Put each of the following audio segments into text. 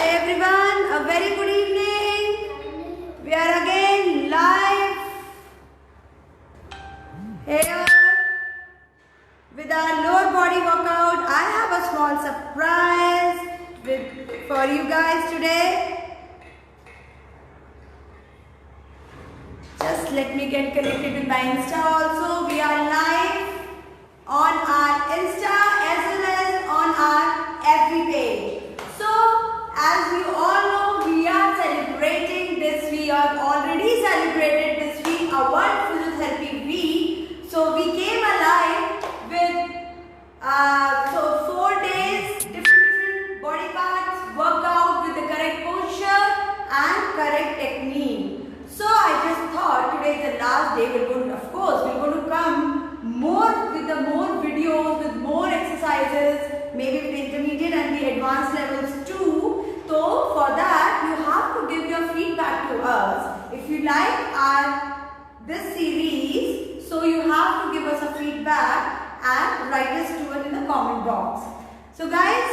everyone, a very good evening. We are again live here with our lower body workout. I have a small surprise for you guys today. Just let me get connected with my Insta also. We are live on our Insta as well as on our FB page. So, as you all know, we are celebrating this. We have already celebrated this week, a World Physiotherapy Week. So, we came alive with 4 days, different body parts, workout with the correct posture and correct technique. So, I just thought today is the last day. We're going to come more with the more videos, with more exercises, maybe with the intermediate and the advanced levels too. So for that you have to give your feedback to us. If you like this series, so you have to give us a feedback and write us to it in the comment box. So guys,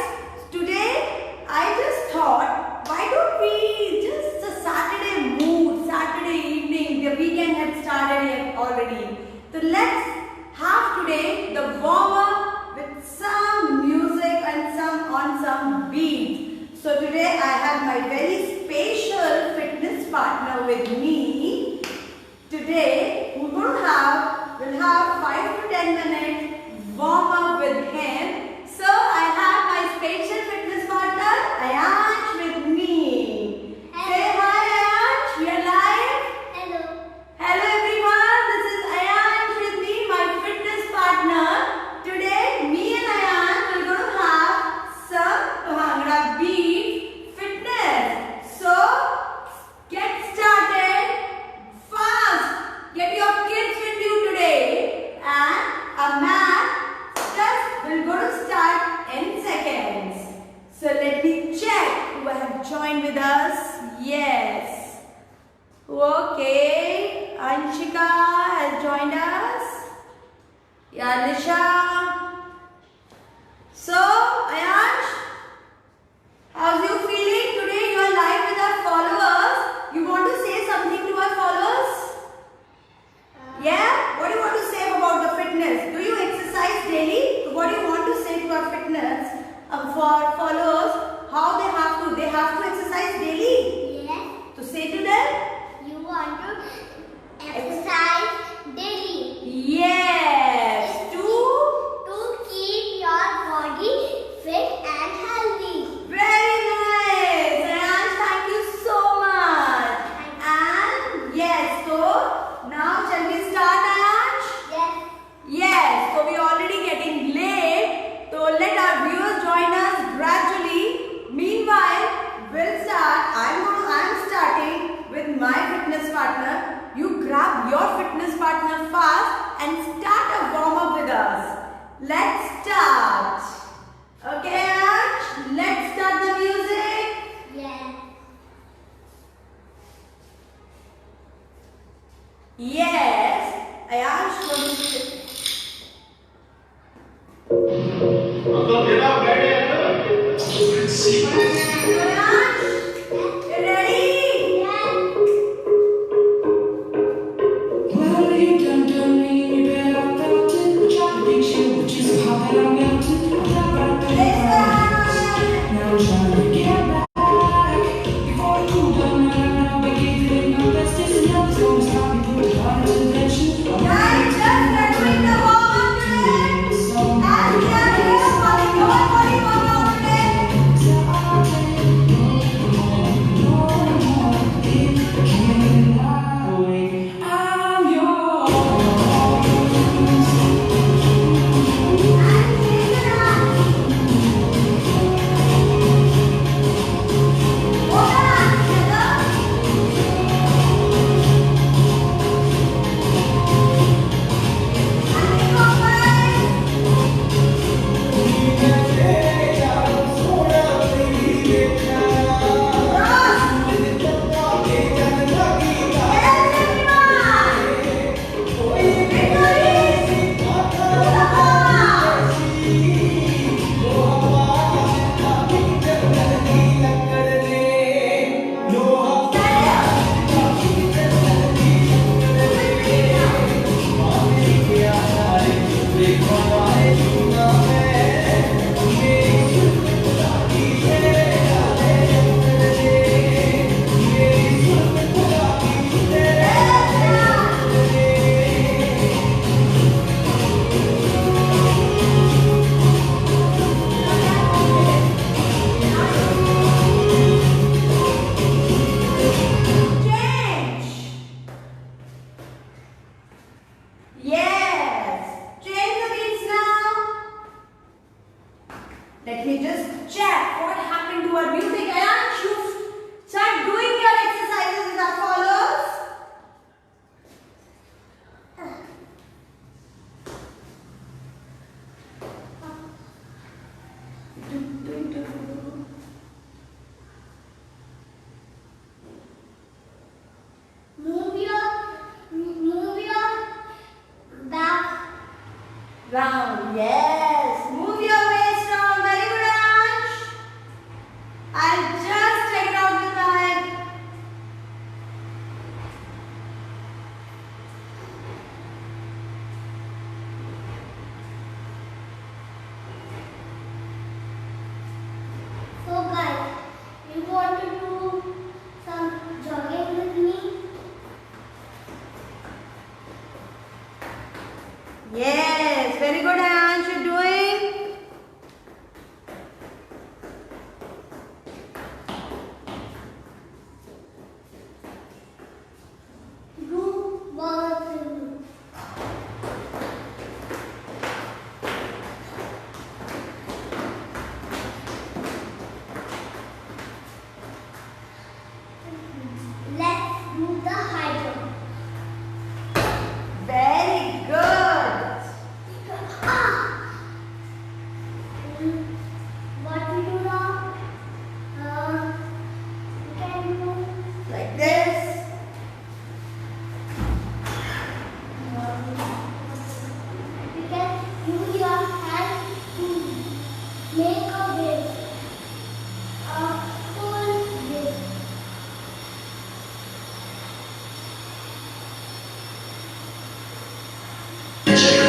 today I just thought, why don't we just a Saturday mood, Saturday evening, the weekend had started already. So let's have today the warm up with some music and some beat. So today I have my very special fitness partner with me. Today we'll have 5 to 10 minutes warm up with him. So I have my special fitness partner Ayansh with me. Hello. Say hi Ayansh, we are live. Hello. Hello everyone, this is Ayansh with me, my fitness partner. Today me and Ayansh are going to have some Bhangra beat fitness. So get started fast. Get your kids with you today and a mat. We're going to start in seconds. So let me check who have joined with us. Yes. Okay. Anshika has joined us. Yeah, Nisha. So, Ayansh, how's you feeling today? You are live with our followers. You want to say something to our followers? Yeah? What do you want to say about the fitness? Do you exercise daily? What do you want to say to our fitness for our followers? How they have to? They have to exercise daily? Yes. To say to them? You want to exercise daily. Yes. To keep your body fit and healthy. Very nice. Ayansh, thank you so much. And yes, so now shall we start, Ayansh? Yes. Yes, so we are already getting late. So let our viewers join us gradually. Meanwhile, we'll start. I'm starting with my fitness partner. You grab your fitness partner fast and start a warm up with us. Let's start. Okay, Ayansh? Let's start the music. Yes. Yes, Ayansh, what is it? Ayansh, you ready? Well, you done me, you better felt it. I tried to get you, but you somehow that I melted. I got right there. Now I'm trying to get back. Before it cooled down, now we gave it my best. This is nothing's gonna stop me. Put the heart into tension. Guys, just we're doing the warm up today. And we are here for the lower body workout today. I'm yours. And Yes!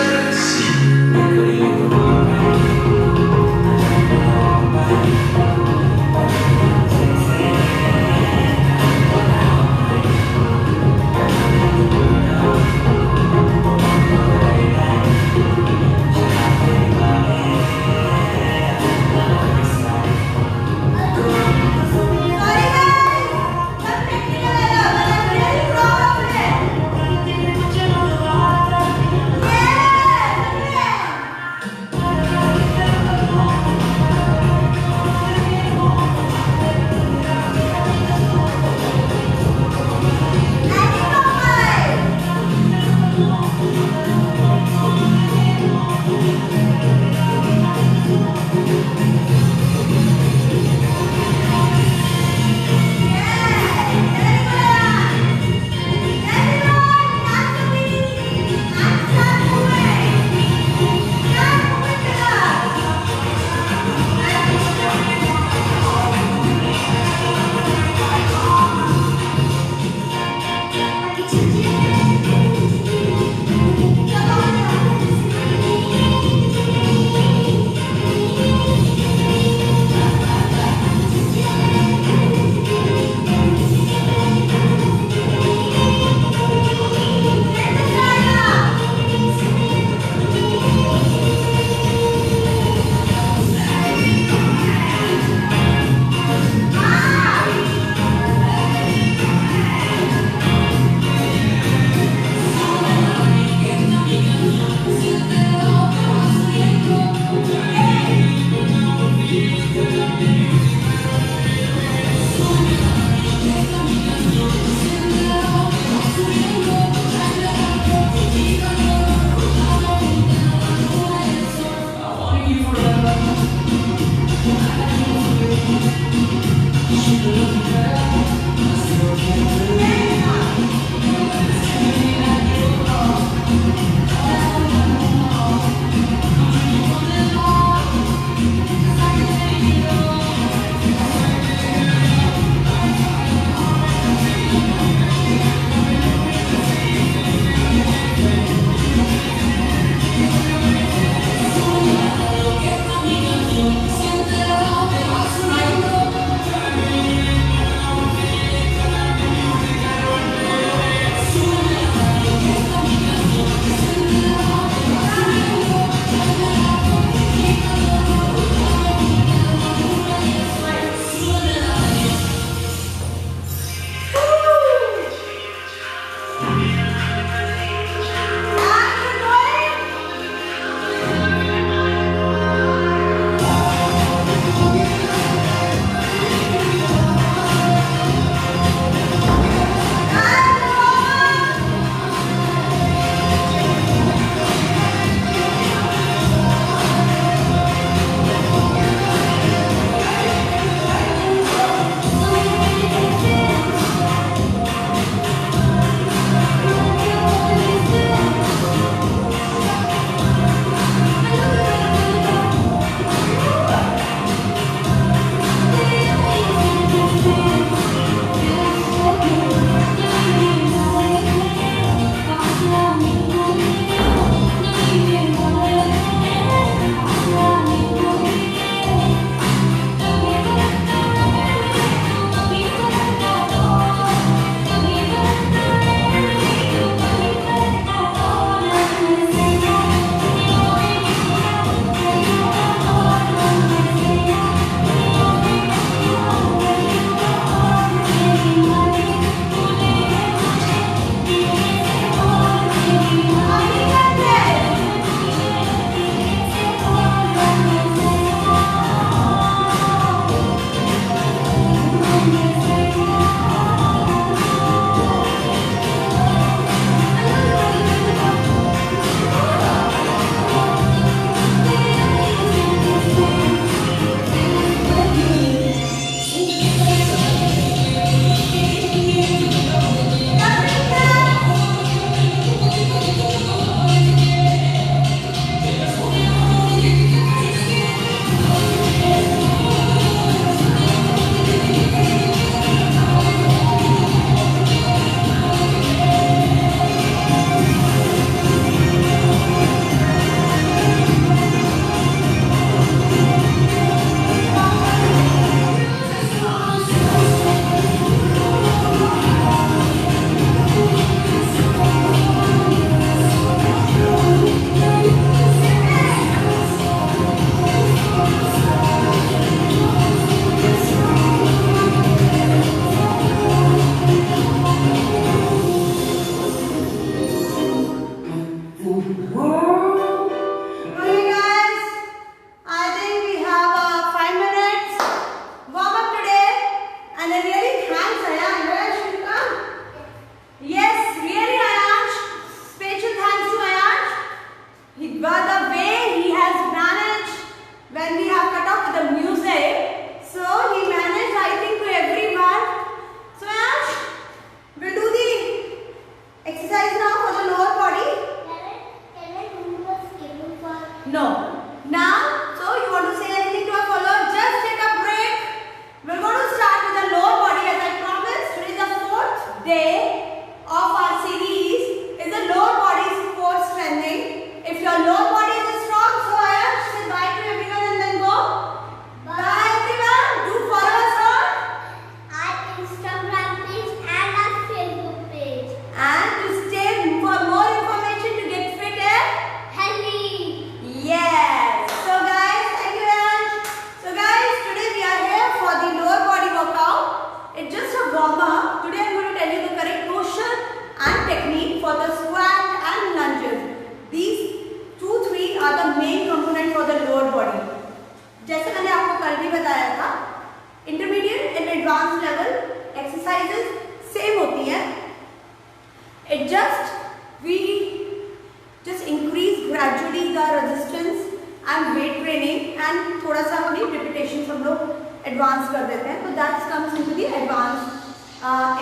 Advance कर देते हैं, तो that comes into the advance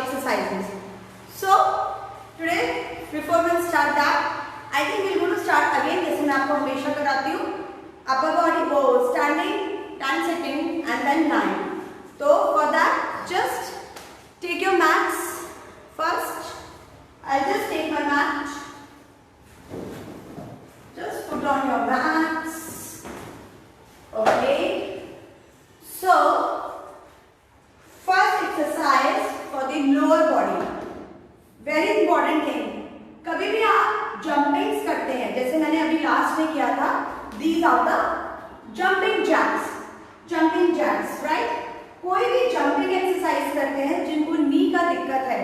exercises. So today before we start that, I think we will go to start again, जैसे मैं आपको हमेशा कराती हूँ. अपर बॉडी को standing, then sitting and then lying. तो for that just take your mats first. I just take my mat. Just put on your mats. Okay. So, first exercise for the lower body. Very important thing. कभी भी आप jumpings करते हैं, जैसे मैंने अभी last में किया था, these are the jumping jacks. Jumping jacks, right? कोई भी jumping exercise करते हैं जिनको नी का दिक्कत है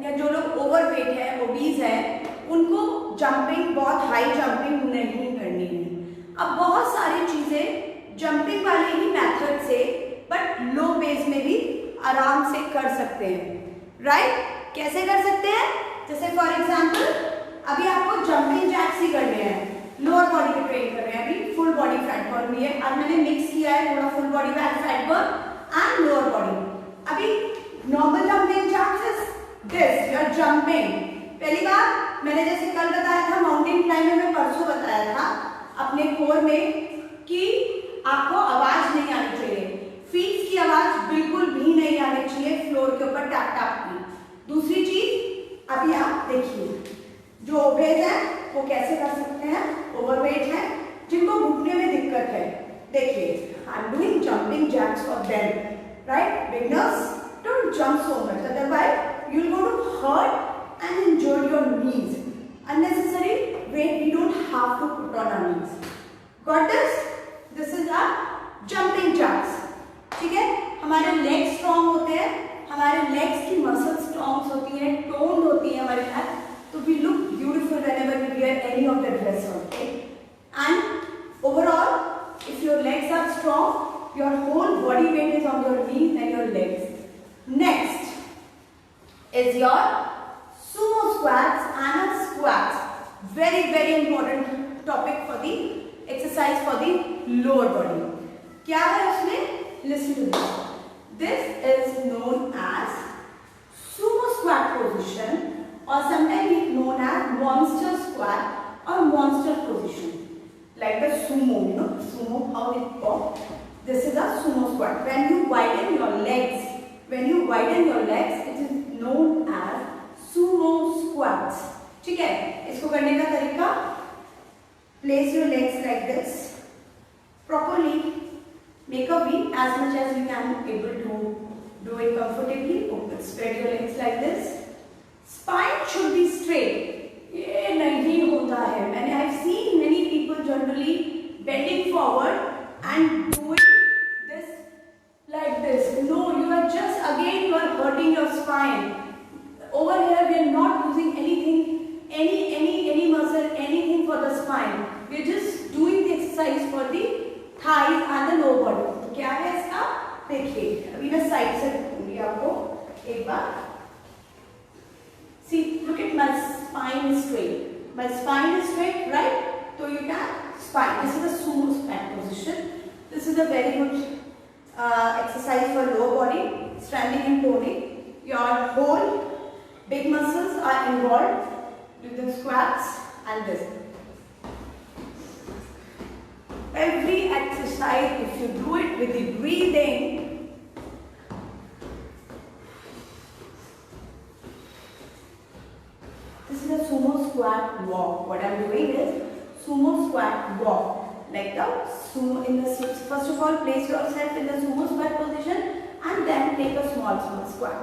या जो लोग overweight है, obese है, उनको जंपिंग, बहुत हाई जंपिंग नहीं करनी है. अब बहुत सारी चीजें जंपिंग वाले ही मेथड से बट लो बेस में भी आराम से कर सकते हैं. राइट? कैसे कर सकते हैं? जैसे फॉर एग्जांपल अभी आपको जंपिंग जैक्स ही करने हैं, लोअर बॉडी पे ट्रेन कर रहे हैं. अभी फुल बॉडी फैट बर्न भी है, आज मैंने मिक्स किया है थोड़ा full body fat burn and lower body. अभी normal jumping jacks is this, you are jumping. पहली बार मैंने जैसे कल बताया था, माउंटेन क्लाइंबिंग में परसों बताया था अपने कोर में कि आपको आवाज नहीं आनी चाहिए, फीट की आवाज बिल्कुल भी नहीं आनी चाहिए फ्लोर के ऊपर टैप टैप की. दूसरी चीज अभी आप देखिए, जो ओबेज है वो कैसे कर सकते हैं, ओवरवेट है, जिनको घुटने में दिक्कत है. देखिए, I am doing jumping jacks for them. Right? Beginners don't jump so much, otherwise you will go to hurt and injure your knees. Unnecessary weight we don't have to put on our knees. Got this? This is our jumping jacks. ठीक है? हमारे legs strong होते हैं, हमारे legs की muscles strong होती हैं, toned होती हैं हमारे हाथ, तो we look beautiful whenever we wear any of the dress. Okay? And overall, if your legs are strong, your whole body weight is on your knees and your legs. Next is your sumo squats and squats. Very very important topic for the exercise for the lower body. क्या है उसमें? Listen to this. This is known as sumo squat position, or sometimes known as monster squat or monster position. Like the sumo, you know, sumo how it walk. This is a sumo squat. When you widen your legs, it is known as sumo squats. ठीक है? इसको करने का तरीका, place your legs like this properly, make a V as much as you can able to do it comfortably. Spread your legs like this. Spine should be straight. ये नहीं होता है. मैंने I've seen many people generally bending forward and doing this like this. No, you are just again you are hurting your spine. Over here we are not using anything, any muscle, anything for the spine. We are just doing the exercise for the thighs and the lower body. तो क्या है इसका? देखिए, अभी मैं side से दिखाऊंगी आपको एक बार. See, look at my spine is straight. My spine is straight, right? So you can spine. This is a sumo squat position. This is a very good exercise for lower body, strengthening and toning. Your whole big muscles are involved with the squats and this. Every exercise, if you do it with the breathing, this is a sumo squat walk. What I am doing is sumo squat walk. Like the sumo in the, first of all place yourself in the sumo squat position and then take a small squat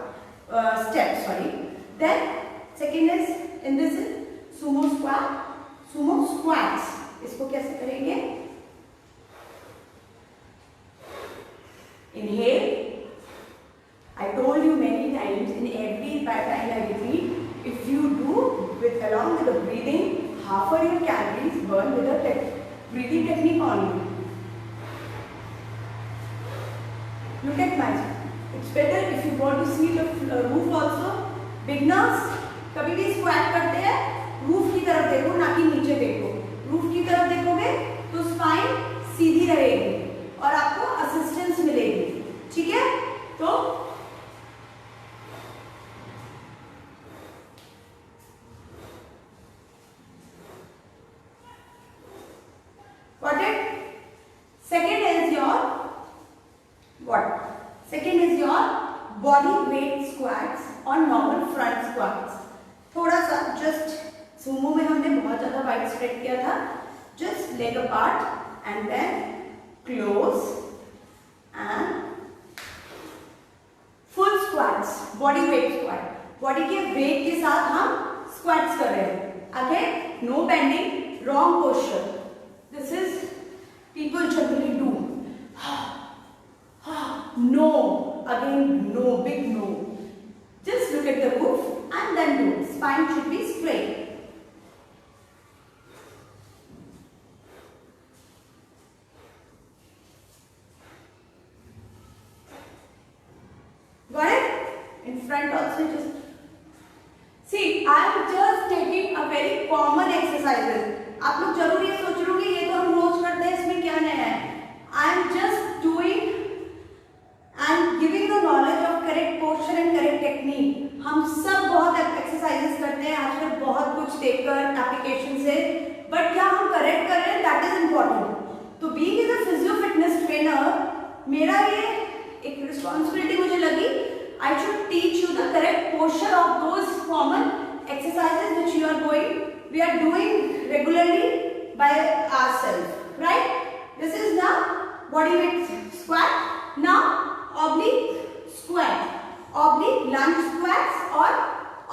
step. Sorry. Then second is in this sumo squat, sumo squats. इसको कैसे करेंगे? Inhale. I told you many times, in every time I repeat, if you do with along with the breathing, half of your calories burn with the breathing technique only. Look at myself. It's better if you want to see the roof also. Beginners, कभी भी squat करते हैं, roof की तरफ देखो, ना कि नीचे देखो. रूफ की तरफ देखोगे तो स्पाइन सीधी रहेगी और आपको असिस्टेंस मिलेगी. ठीक है? तो got it? Second is your what? Second is your body weight squats और normal front squats. थोड़ा सा just sumo में हमने बहुत ज़्यादा wide spread किया था. Just leg apart and then close and full squats, body weight squat. Body के weight के साथ हम squats कर रहे हैं. Again, no bending, wrong posture. This is people generally do. No, again no, big no. Just look at the roof and then do. Spine should be straight. Got it? In front also just. See, I am just taking a very common exercises. आप लोग जरूर ये सोच रहे होंगे ये तो हम रोज करते हैं इसमें क्या नया है. I am just doing and giving the knowledge of correct posture and correct technique. हम सब बहुत एक्सरसाइजेस करते हैं आजकल बहुत कुछ देखकर एप्लीकेशन से, बट क्या हम करेक्ट कर रहे हैं दैट इज इम्पोर्टेंट. तो being as a physio fitness trainer मेरा ये एक रिस्पॉन्सिबिलिटी मुझे लगी. I should teach you the correct posture of those common exercises which you are doing regularly by ourselves, right? This is the body weight squat. Now oblique squat, oblique lunge squats और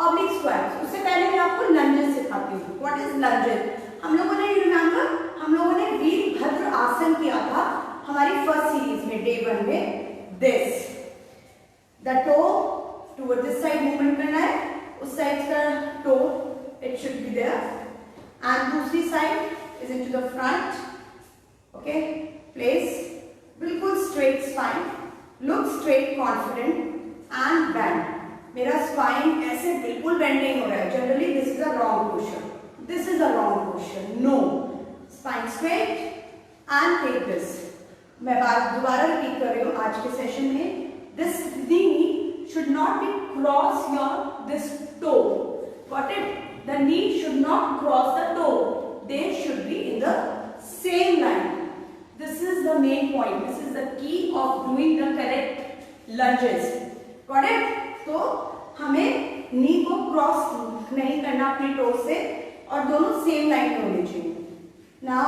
oblique squats. उससे पहले मैं आपको lunges सिखाती हूँ. What is lunges? हम लोगों ने remember हम लोगों ने वीरभद्र आसन किया था हमारी फर्स्ट सीरीज में day 1 में. This the toe toward this side movement करना है, उस साइड का toe it should be there and दूसरी side is into the front. Okay, place बिल्कुल straight spine, look straight, confident and bend. मेरा spine ऐसे बिल्कुल bend नहीं हो रहा है. Generally this is a wrong posture. This is a wrong posture. No, spine straight and take this. मैं दोबारा रिपीट कर रही हूँ आज के सेशन में. This knee should not be cross this toe. Got it? The knee should not cross the toe. They should be in the same line. This is the main point. This is the key of doing the correct lunges. Got it? तो हमें knee को cross नहीं करना अपनी toe से और दोनों same line में होने चाहिए. Now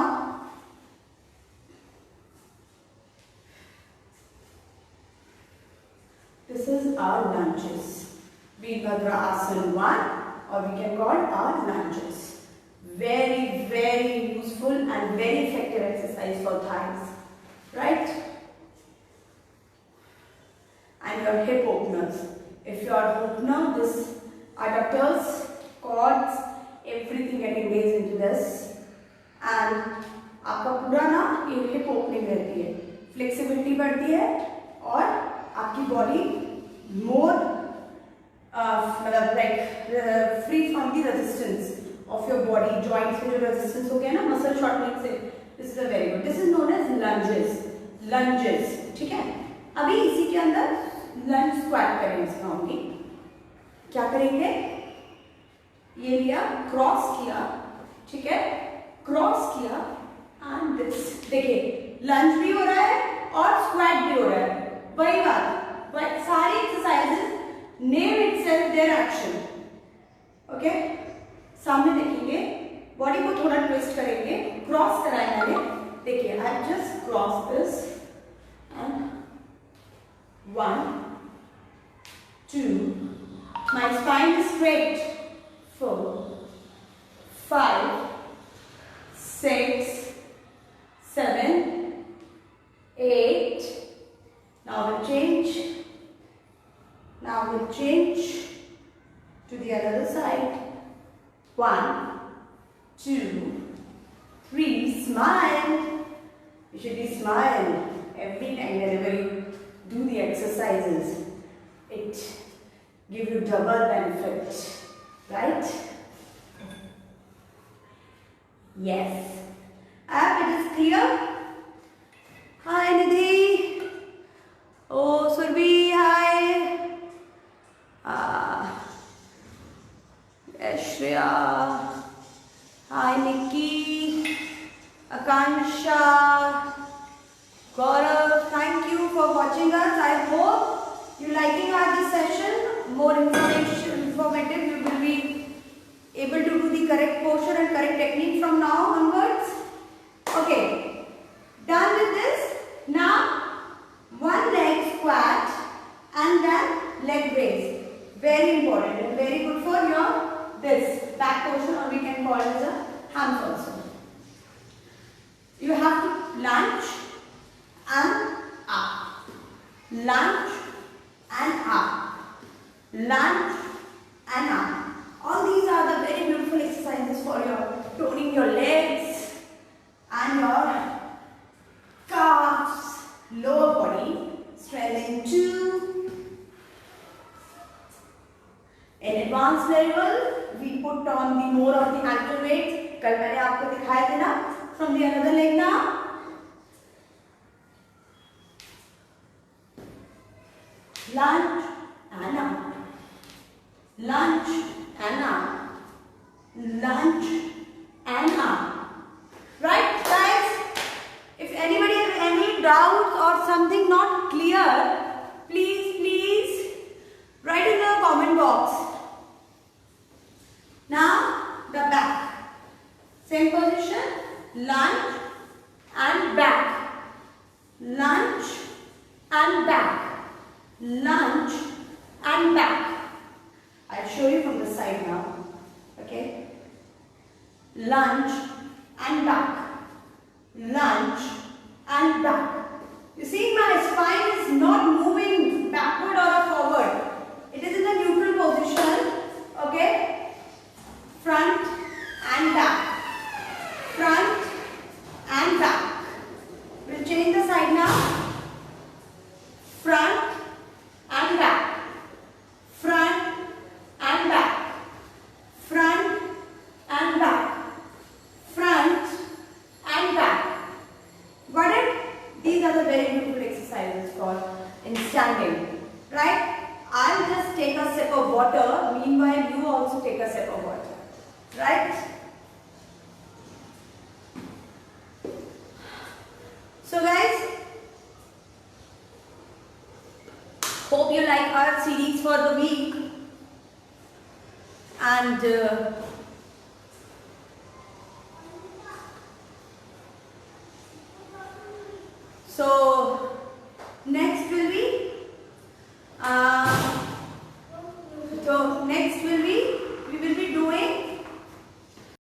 this is our lunges. Veerbhadra Asana 1 or we can call our lunges. Very, very useful and very effective exercise for thighs. Right? And your hip openers. If your opener, this adductors, quads, everything get engaged into this. And आपका पूरा ना ये hip opening रहती है. Flexibility बढ़ती है और आपकी बॉडी मोर मतलब like free from the resistance of your body. Joints में जो रेजिस्टेंस हो गया ना मसल शॉर्टनिंग से, this is a very good. This is known as lunges. Lunges, ठीक है. अभी इसी के अंदर लंज स्क्वाट करेंगे. सिखाऊंगी क्या करेंगे. ये लिया, क्रॉस किया, ठीक है, क्रॉस किया एंड दिस. देखिए लंज भी हो रहा है और स्क्वाट भी हो रहा है. वही बात, सारी exercises name itself their action. Okay, सामने देखेंगे, बॉडी को थोड़ा ट्विस्ट करेंगे. क्रॉस कराया मैंने. देखिए I just cross this and 1 2 my spine is straight. 4 5 6 7 8. Now we'll change. Now we'll change to the other side. 1 2 3. Smile. You should be smile every time whenever you do the exercises. It gives you double benefit, right? Yes. It is clear. Hi Nidhi. Oh, Surbhi, hi. Priya. Hi Nikki. Akansha. Gaurav, thank you for watching us. I hope you liking our this session. More informative. You will be able to do the correct posture and correct technique from now onwards. Okay, done with this. Now, one leg squat and then leg raise. Very important and very good for your this back portion, or we can call it as a hams also. You have to lunge and up, lunge and up, lunge and up. All these are the very beautiful exercises for your toning your legs and your calves, lower body, strengthening too. In advanced level, we put on the more of the ankle weight. कल मैंने आपको दिखाया था ना. From the another leg now. Lunge and up, lunge and up, lunge and up. Right, guys? If anybody has any doubts or something not clear, please write in the comment box. Now, the back. Same position, lunge and back, lunge and back. Lunge and back. I'll show you from the side now. Okay. Lunge and back. Lunge and back. You see, my spine is not moving backward or forward. It is in the neutral position. Okay. Front and back. Front and back. We'll change the side now. Front and back, front and back, front and back, front and back. Got it? These are the very beautiful exercises for in standing. Right? I'll just take a sip of water. Meanwhile, you also take a sip of water. Right? So guys, hope you like our series for the week, and so